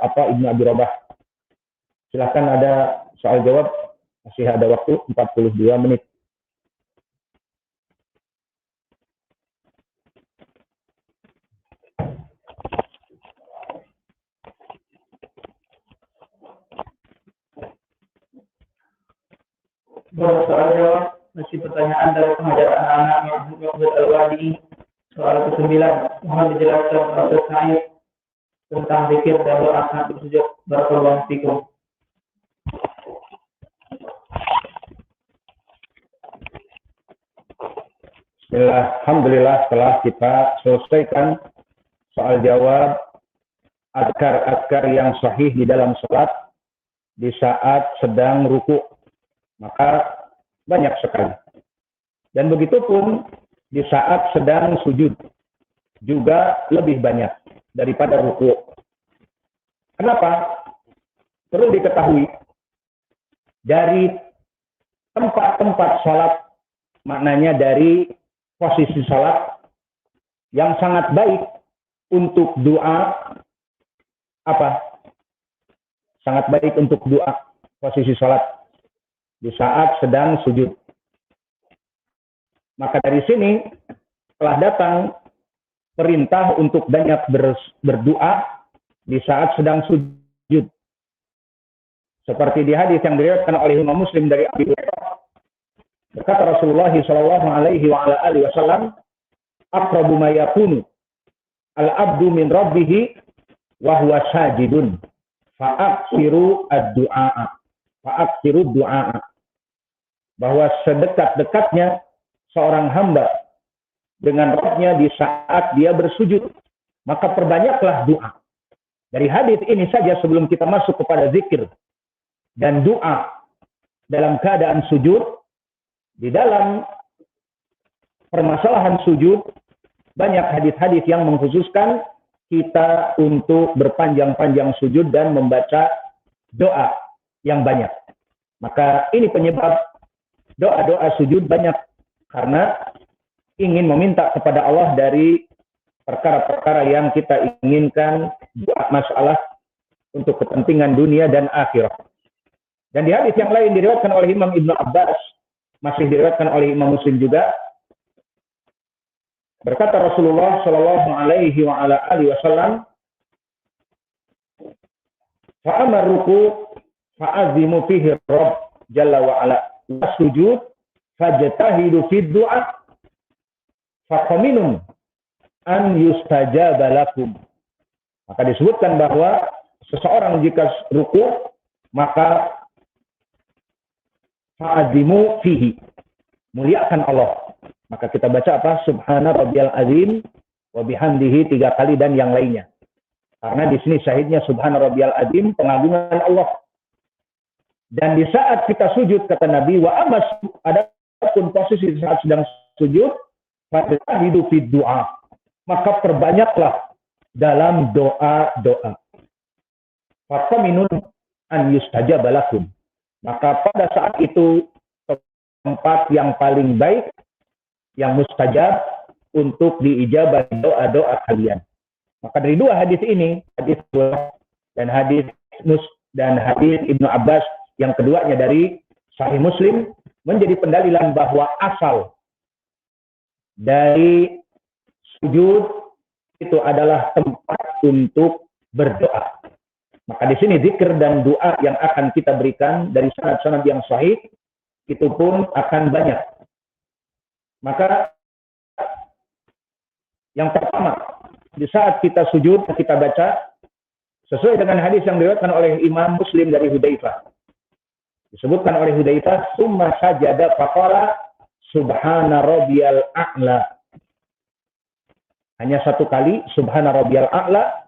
Atha Ibnu Abi Rabah. Silakan ada soal jawab, masih ada waktu 42 menit. Soal jawab masih pertanyaan dari pengajar anak-anak Muhammad Al-Wadi. Soal ke-9, mohon dijelaskan proses naik tentang zikir dan doa saat bersujud. Barakallahu fikum. Alhamdulillah, setelah kita selesaikan soal jawab azkar-azkar yang sahih di dalam salat di saat sedang ruku, maka banyak sekali. Dan begitu pun di saat sedang sujud juga lebih banyak daripada ruku. Kenapa? Perlu diketahui dari tempat-tempat salat, maknanya dari posisi salat yang sangat baik untuk doa apa? Sangat baik untuk doa posisi salat di saat sedang sujud. Maka dari sini telah datang perintah untuk banyak berdoa di saat sedang sujud. Seperti di hadis yang diriwayatkan oleh Imam Muslim dari Abi Hurairah, berkata Rasulullah sallallahu alaihi wasallam, "Aqrabu ma yakunu al-'abdu min rabbih wa huwa sajidun, fa'aksiru ad-du'a." Fa'aksiru du'a. Bahwa sedekat-dekatnya seorang hamba dengan Rabb-nya di saat dia bersujud, maka perbanyaklah doa. Dari hadis ini saja sebelum kita masuk kepada zikir dan doa dalam keadaan sujud, di dalam permasalahan sujud banyak hadis-hadis yang mengkhususkan kita untuk berpanjang-panjang sujud dan membaca doa yang banyak. Maka ini penyebab doa-doa sujud banyak, karena ingin meminta kepada Allah dari perkara-perkara yang kita inginkan, doa masalah untuk kepentingan dunia dan akhirat. Dan di hadis yang lain diriwayatkan oleh Imam Ibnu Abbas, masih diriwayatkan oleh Imam Muslim juga, berkata Rasulullah sallallahu alaihi wasallam, "Fa'amar ruku fa'azimu fihi Rabb jalla wa ala, wasujud fajtahidu fid du'a faqaminun an yustajaba lakum." Maka disebutkan bahwa seseorang jika ruku maka fa'azimu fihi, muliakan Allah. Maka kita baca apa? Subhana rabbiyal azim wa bihamdihi 3 kali dan yang lainnya. Karena di sini syahidnya subhana rabbiyal azim, pengagungan Allah. Dan di saat kita sujud, kata Nabi, wa amas, adapun posisi saat sedang sujud, fa'tahidu fid du'a, maka perbanyaklah dalam doa-doa. Faqaminun an yustajaba lakum, maka pada saat itu tempat yang paling baik, yang mustajab untuk diijabah doa-doa kalian. Maka dari dua hadis ini, hadis dan hadis Ibnu Abbas yang keduanya dari Sahih Muslim, menjadi pendalilan bahwa asal dari sujud itu adalah tempat untuk berdoa. Maka di sini zikir dan doa yang akan kita berikan dari sanad-sanad yang sahih itu pun akan banyak. Maka yang pertama, di saat kita sujud, kita baca sesuai dengan hadis yang diriwayatkan oleh Imam Muslim dari Hudzaifah. Disebutkan oleh Hudzaifah, "Summa sajada faqala subhana rabbiyal a'la." Hanya satu kali subhana rabbiyal a'la.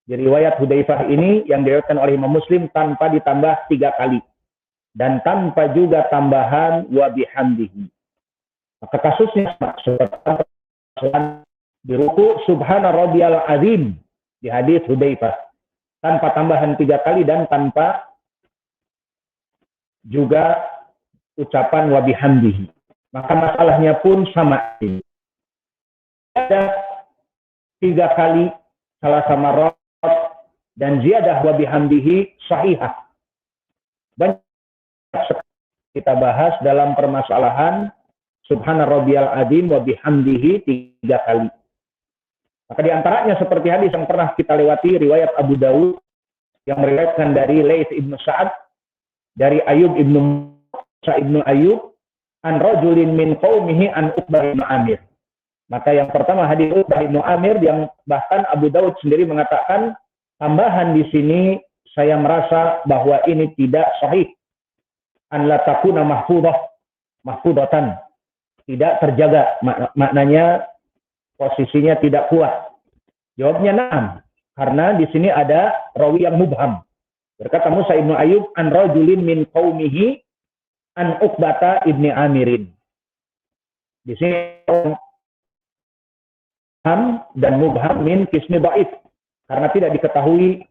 Di riwayat Hudzaifah ini yang diriwayatkan oleh Imam Muslim tanpa ditambah 3 kali dan tanpa juga tambahan wa bihamdihi. Maka kasusnya seperti di ruku subhana rabbiyal azim di hadis Hudzaifah, tanpa tambahan 3 kali dan tanpa juga ucapan wa bihamdihi. Maka masalahnya pun sama. Ada 3 kali salah sama roh dan ziyadah wa bihamdihi sahihah. Banyak kita bahas dalam permasalahan subhana rabbiyal azim wa bihamdihi 3 kali. Maka di antaranya seperti hadis yang pernah kita lewati, riwayat Abu Dawud yang meriwayatkan dari Laits ibnu Sa'ad, dari Ayub ibnu Ayyub, an rajulin min qaumihi an Uqbah ibnu Amir. Maka yang pertama hadis Uqbah ibnu Amir, yang bahkan Abu Dawud sendiri mengatakan tambahan di sini saya merasa bahwa ini tidak sahih. An la takuna mahfudatan, tidak terjaga, maknanya posisinya tidak kuat. Jawabnya na'am, karena di sini ada rawi yang mubham. Berkata Musa ibnu Ayyub an rajulin min qaumihi an Uqbata ibni Amirin. Di sini mubham dan mubham min qismi dhaif, karena tidak diketahui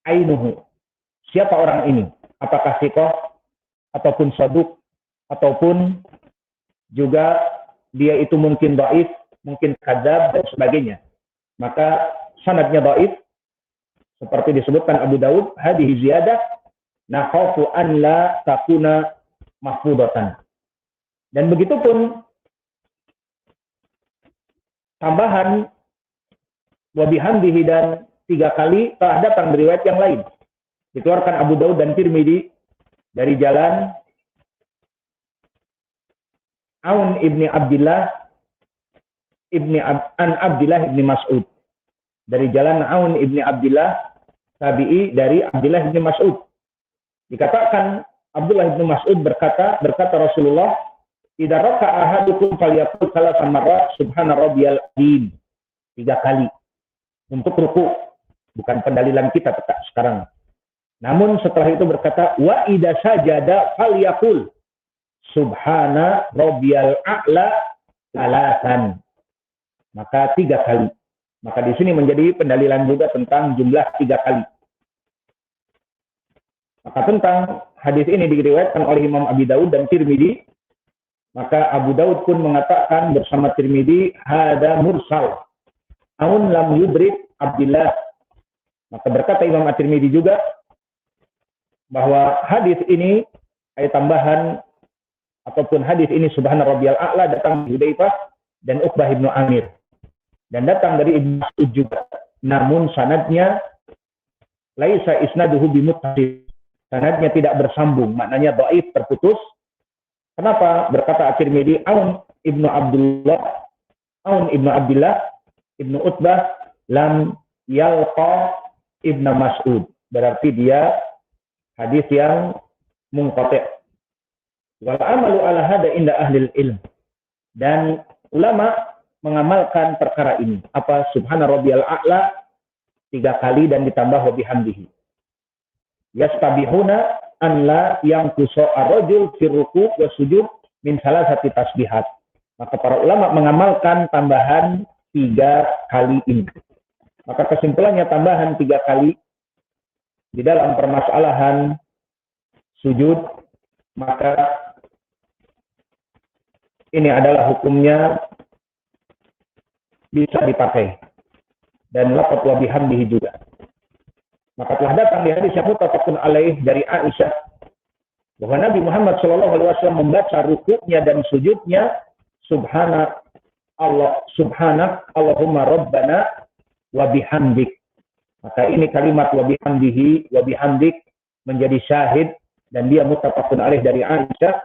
ainuhu, siapa orang ini, apakah thiqah ataupun saduq ataupun juga dia itu mungkin dhaif, mungkin kadzab dan sebagainya. Maka sanadnya dhaif, seperti disebutkan Abu Dawud, hadhihi ziyadah nakhafu an la takuna mahfudatan. Dan begitu pun tambahan wa bihamdihi dan 3 kali telah datang dari riwayat yang lain. Dikeluarkan Abu Dawud dan Tirmidzi dari jalan Aun ibni Abdillah an Abdillah ibni Mas'ud. Dari jalan Aun ibni Abdillah tabi'i dari Abdillah ibni Mas'ud. Dikatakan Abdullah ibni Mas'ud berkata Rasulullah, "Idza raka'a ahadukum falyaqul thalatha marrat subhana rabbiyal azim." 3 kali untuk ruku. Bukan pendalilan kita sekarang. Namun setelah itu berkata, "Wa idza sajada falyaqul subhana rabbiyal a'la thalathan." Maka 3 kali. Maka di sini menjadi pendalilan juga tentang jumlah 3 kali. Maka tentang hadis ini diriwayatkan oleh Imam Abi Dawud dan Tirmidzi. Maka Abu Dawud pun mengatakan bersama Tirmidzi, hada mursal. Aun lam yudrik Abdillah. Maka berkata Imam At-Tirmidzi juga bahwa hadis ini ayat tambahan ataupun hadis ini subhana rabbiyal a'la datang dari Hudzaifah dan Uqbah ibnu Amir. Dan datang dari Ibnu Mas'ud juga. Namun sanadnya laisa isnaduhu bimuttasil. Sanadnya tidak bersambung, maknanya dhaif, terputus. Kenapa? Berkata At-Tirmidzi, Aun ibnu Abdillah ibnu Utbah lam yalqa ibnu Mas'ud. Berarti dia hadis yang munqati'. Wal amalu ala hada inda ahlil ilm. Dan ulama mengamalkan perkara ini. Apa? Subhana rabbiyal a'la 3 kali dan ditambah wa bihamdihi. Yastabihuna an la yanqusa ar-rajul fi ruku' wa sujud min salasati tasbihat. Maka para ulama mengamalkan tambahan 3 kali ini. Maka kesimpulannya tambahan 3 kali di dalam permasalahan sujud, maka ini adalah hukumnya bisa dipakai. Dan lafaz wa bihamdihi juga. Maka telah datang di hadis yang muttafaqun alaih dari Aisyah bahwa Nabi Muhammad SAW membaca rukuknya dan sujudnya subhanak Allahumma rabbana wa bihamdik. Maka ini kalimat wa bihamdihi wa bihamdik menjadi syahid dan dia muttafaqun alaih dari Aisyah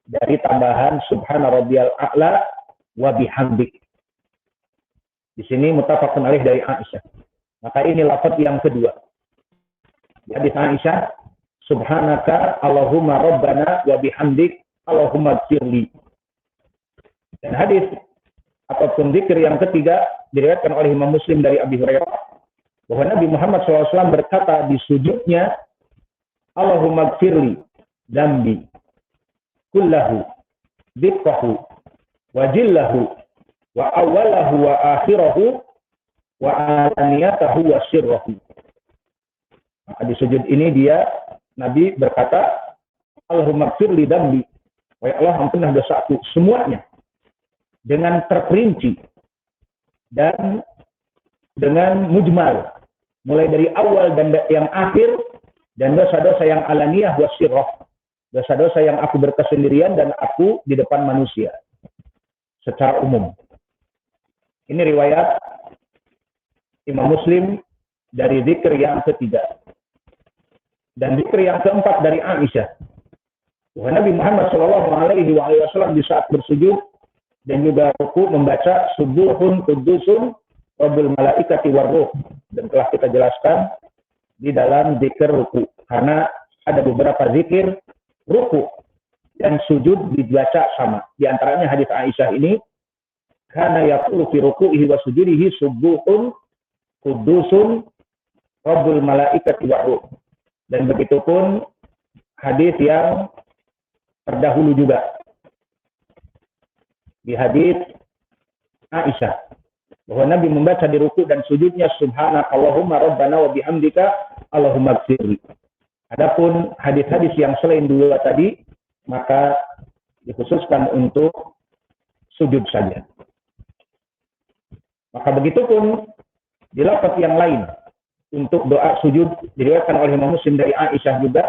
dari tambahan subhana rabbiyal a'la wa bihamdik. Di sini muttafaqun alaih dari Aisyah. Maka ini lafaz yang kedua. Hadis Aisyah, subhanaka Allahumma rabbana wa bihamdik Allahumma ighfirli. Dan hadis ataupun zikir yang ketiga diriwayatkan oleh Imam Muslim dari Abi Hurairah bahwa Nabi Muhammad SAW berkata di sujudnya, Allahumma ighfirli dzambi kullahu diqqahu wa jillahu wa awalahu wa akhirahu wa alaniyatahu wa sirrahu. Maka di sujud ini Nabi berkata, Allahumma ighfirli dzambi, wa ya Allah ampunilah dosaku semuanya dengan terperinci dan dengan mujmal, mulai dari awal dan yang akhir, dan dosa-dosa yang alaniyah wa sirrah, dosa-dosa yang aku berkesendirian dan aku di depan manusia secara umum. Ini riwayat Imam Muslim dari zikir yang ketiga. Dan zikir yang keempat dari Aisyah. Bahwa Nabi Muhammad SAW di saat bersujud dan juga ruku membaca subuhun kudusun rabbul malaikati warruh. Dan telah kita jelaskan di dalam zikir ruku. Karena ada beberapa zikir ruku dan sujud dibaca sama. Di antaranya hadis Aisyah ini, kana yaqulu fi ruku'ihi wa sujudihi subuhun kudusun rabbul malaikati warruh. Dan begitu pun hadis yang terdahulu juga di hadis Aisyah bahwa Nabi membaca di ruku dan sujudnya subhanakallahumma rabbana wa bihamdika allahumma ighfirli. Adapun hadis-hadis yang selain dua tadi maka dikhususkan untuk sujud saja. Maka begitu pun di lafaz yang lain untuk doa sujud diriwayatkan oleh Imam Muslim dari Aisyah juga,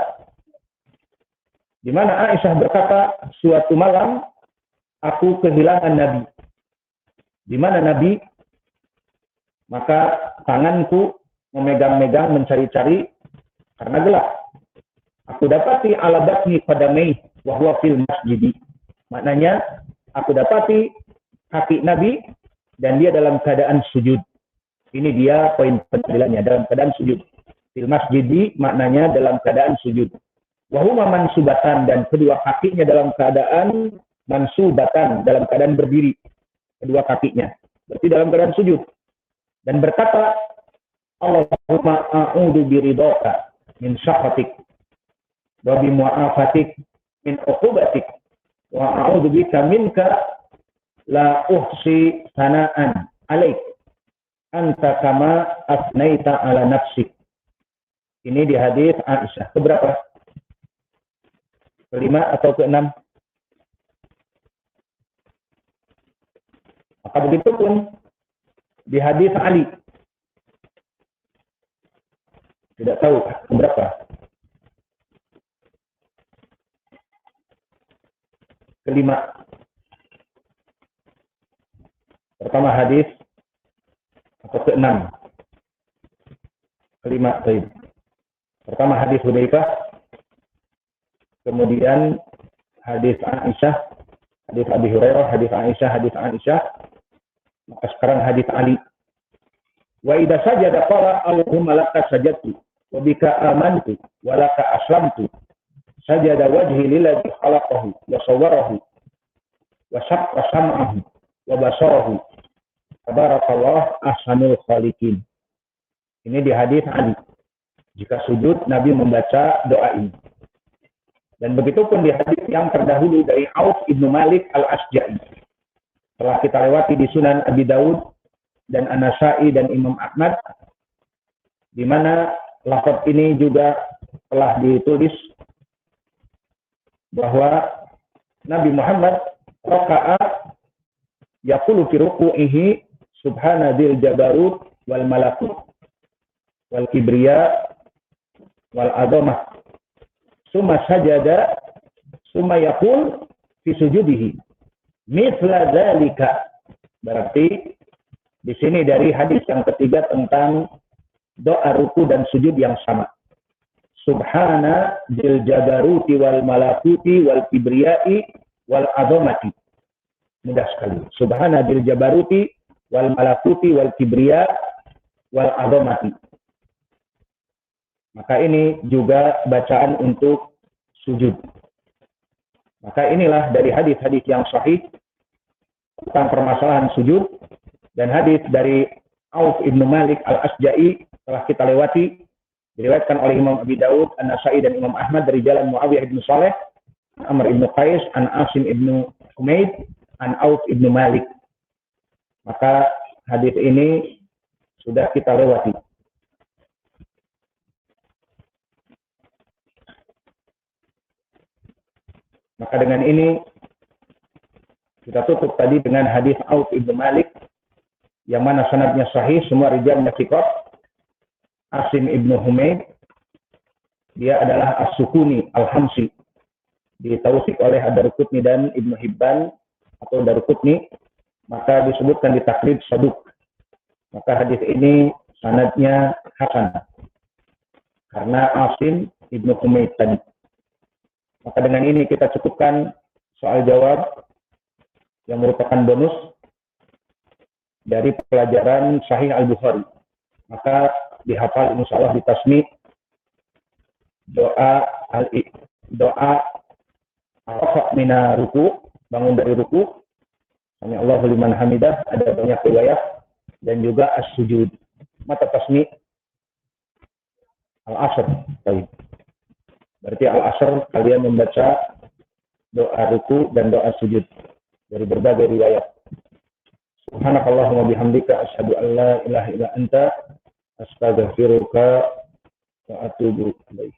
di mana Aisyah berkata, suatu malam aku kehilangan Nabi. Di mana Nabi? Maka tanganku memegang-megang mencari-cari karena gelap. Aku dapati ala batni qadamai wa huwa fil masjid. Maknanya aku dapati kaki Nabi dan dia dalam keadaan sujud. Ini dia poin penjelasannya, dalam keadaan sujud. Fil masjid maknanya dalam keadaan sujud. Wa huma mansubatan, dan kedua kakinya dalam keadaan mansubatan, dalam keadaan berdiri. Kedua kakinya. Berarti dalam keadaan sujud. Dan berkata, Allahumma a'udzu biridhaka min syakhatik wa bi mu'afatik min uqubatik wa a'udzu bika minka la uhsi sana'an alaik anta kama asnaita ala nafsik. Ini di hadis Aisyah. Keberapa? Kelima atau keenam? Maka begitu pun di hadis Ali. Tidak tahu keberapa? Kelima. Pertama hadis atau keenam? Kelima. Pertama hadis Hudzaifah, kemudian hadis Aisyah, hadis Abi Hurairah, hadis Aisyah, maka sekarang hadis Ali. Wa idza sajada qala Allahumma laka sajadtu wa bika amantu wa laka aslamtu. Sajada wajhi lilladzi khalaqahu wa sawwarahu wa shaqqa sam'ahu wa basarahu. Tabarakallah ahsanul khaliqin. Ini di hadis Ali. Jika sujud Nabi membaca doa ini. Dan begitu pun di hadis yang terdahulu dari Auf ibnu Malik al-Asja'i. Telah kita lewati di Sunan Abi Daud dan An-Nasa'i dan Imam Ahmad, di mana lafaz ini juga telah ditulis bahwa Nabi Muhammad raka'a yaqulu fi ruku'ihi subhana dzil jabarut wal malakut wal kibriya wal azamah. Summa sajada summa yaqul fi sujudihi mithla dzalika. Berarti di sini dari hadis yang ketiga tentang doa ruku dan sujud yang sama. Subhana dzil jabaruti wal malakuti wal kibriyai wal azamati. Mudah sekali. Subhana dzil jabaruti wal malakuti wal kibriya wal azamati. Maka ini juga bacaan untuk sujud. Maka inilah dari hadis-hadis yang sahih tentang permasalahan sujud, dan hadis dari Auf ibnu Malik al-Asja'i telah kita lewati, diriwayatkan oleh Imam Abi Daud, An-Nasa'i dan Imam Ahmad dari jalan Muawiyah ibnu Saleh, Amr ibnu Qais, An Asim ibnu Humaid, An Auf ibnu Malik. Maka hadis ini sudah kita lewati. Maka dengan ini kita tutup tadi dengan hadis Auf ibnu Malik yang mana sanadnya sahih, semua rijalnya thiqat. Asim ibnu Humaid, dia adalah As-Sukuni Al-Hamsi, ditawsik oleh Ad-Darqutni dan Ibnu Hibban atau Darqutni, maka disebutkan di takrib Saduk. Maka hadis ini sanadnya hasan karena Asim ibnu Humaid tadi. Maka dengan ini kita cukupkan soal jawab yang merupakan bonus dari pelajaran Sahih Al-Bukhari. Maka dihafal insyaallah di tasmi doa al-rafa' mina ruku, bangun dari ruku, sami Allahu liman hamidah, ada banyak riwayat, dan juga as-sujud. Mata tasmi al-asr. Baik. Berarti al-asr kalian membaca doa ruku dan doa sujud dari berbagai riwayat. Subhanakallahumma bihamdika asyhadu an la ilaha illa anta astaghfiruka wa atubu ilaik.